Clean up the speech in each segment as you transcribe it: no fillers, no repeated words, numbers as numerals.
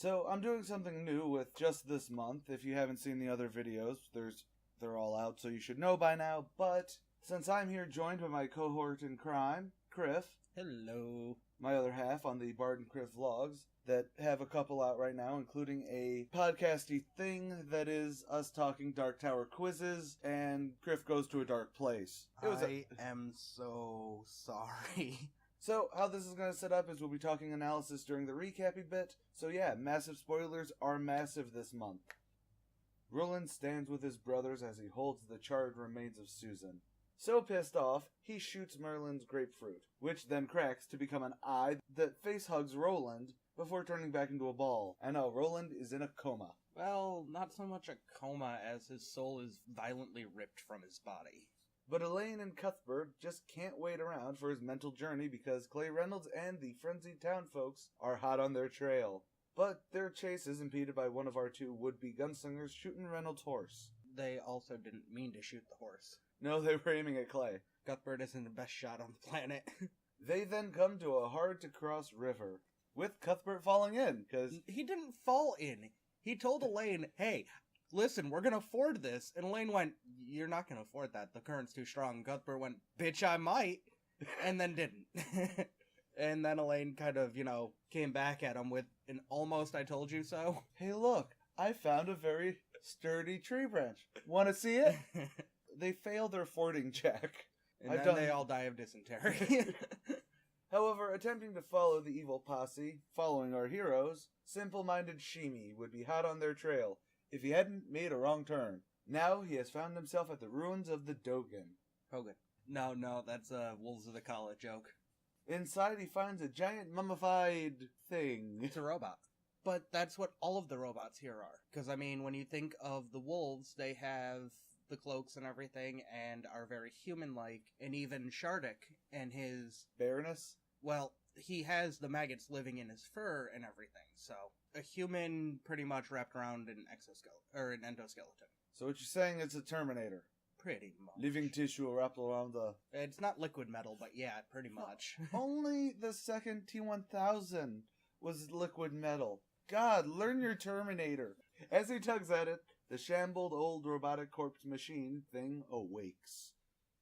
So I'm doing something new with just this month. If you haven't seen the other videos, they're all out, so you should know by now. But since I'm here joined by my cohort in crime, Criff. Hello. My other half on the Bard and Criff vlogs that have a couple out right now, including a podcasty thing that is us talking Dark Tower quizzes, and Criff goes to a dark place. I am so sorry. So, how this is going to set up is we'll be talking analysis during the recappy bit. So yeah, massive spoilers are massive this month. Roland stands with his brothers as he holds the charred remains of Susan. So pissed off, he shoots Merlin's grapefruit, which then cracks to become an eye that face-hugs Roland before turning back into a ball. And now Roland is in a coma. Well, not so much a coma as his soul is violently ripped from his body. But Elaine and Cuthbert just can't wait around for his mental journey because Clay Reynolds and the frenzied town folks are hot on their trail. But their chase is impeded by one of our two would-be gunslingers shooting Reynolds' horse. They also didn't mean to shoot the horse. No, they were aiming at Clay. Cuthbert isn't the best shot on the planet. They then come to a hard-to-cross river, with Cuthbert falling in, because... He didn't fall in. He told Elaine, hey, listen, we're gonna ford this. And Elaine went, you're not gonna ford that. The current's too strong. Cuthbert went, bitch, I might. And then didn't. And then Elaine kind of, came back at him with an almost I told you so. Hey, look, I found a very sturdy tree branch. Want to see it? They fail their fording check. And then they all die of dysentery. However, attempting to follow the evil posse, following our heroes, simple-minded Shimi would be hot on their trail if he hadn't made a wrong turn. Now he has found himself at the ruins of the Dogen. Hogan. No, that's a Wolves of the Collet joke. Inside he finds a giant mummified thing. It's a robot. But that's what all of the robots here are. Because, when you think of the wolves, they have the cloaks and everything, and are very human-like. And even Shardik and his... Baroness? Well, he has the maggots living in his fur and everything, so... A human pretty much wrapped around an exoskeleton, or an endoskeleton. So what you're saying is a Terminator? Pretty much. Living tissue wrapped around the... It's not liquid metal, but yeah, pretty much. Only the second T-1000 was liquid metal. God, learn your Terminator. As he tugs at it, the shambled old robotic corpse machine thing awakes.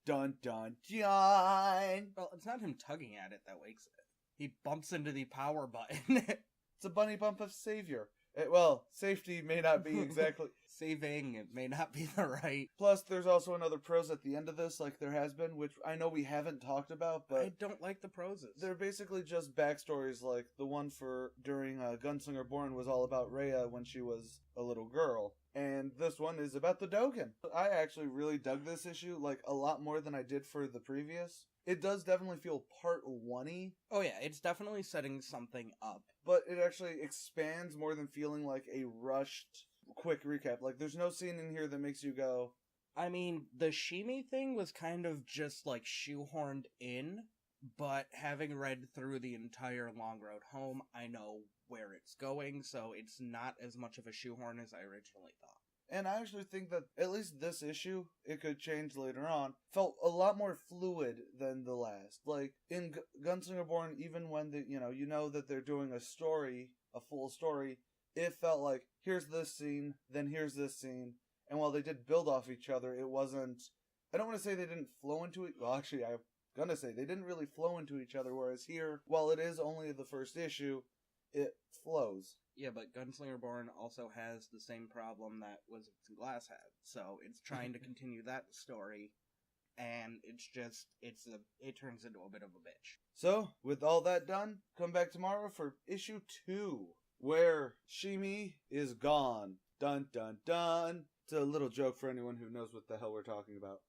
Dun dun dun! Well, it's not him tugging at it that wakes it. He bumps into the power button. It's a bunny bump of savior. Well, safety may not be exactly... Saving, it may not be the right... Plus, there's also another prose at the end of this, like there has been, which I know we haven't talked about, but... I don't like the proses. They're basically just backstories, like the one for during Gunslinger Born was all about Rhea when she was a little girl. And this one is about the Dogen. I actually really dug this issue, like, a lot more than I did for the previous. It does definitely feel part one-y. Oh yeah, it's definitely setting something up. But it actually expands more than feeling like a rushed, quick recap. Like, there's no scene in here that makes you go... the Shimi thing was kind of just, shoehorned in, but having read through the entire Long Road Home, I know where it's going, so it's not as much of a shoehorn as I originally thought. And I actually think that at least this issue, it could change later on, felt a lot more fluid than the last. Like, in Gunslinger Born, even when you know that they're doing a story, a full story, it felt like, here's this scene, then here's this scene. And while they did build off each other, it wasn't... I don't want to say they didn't flow into it. Well, actually, I'm gonna say they didn't really flow into each other, whereas here, while it is only the first issue, it flows. Yeah, but Gunslinger Born also has the same problem that Wizards and Glass had. So it's trying to continue that story, and it turns into a bit of a bitch. So, with all that done, come back tomorrow for issue 2, where Shimi is gone. Dun dun dun. It's a little joke for anyone who knows what the hell we're talking about.